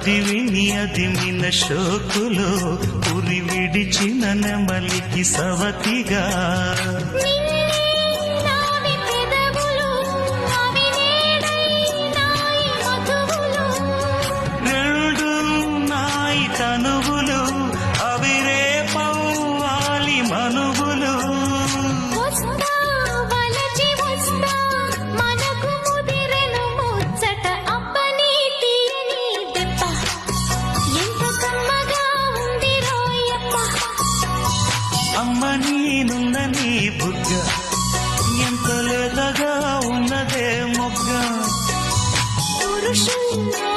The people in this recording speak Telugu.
అది విని అది మిన శోకులో ఉరి విడిచిన నెమలికి సవతిగా రెండు నాయి తనువులు అవి రేపవ్వాలి మనువులు అమ్మ నేనున్న నీ బుగ్గ ఎంత లేదగా ఉన్నదే మొగ్గ పురుషుల్లా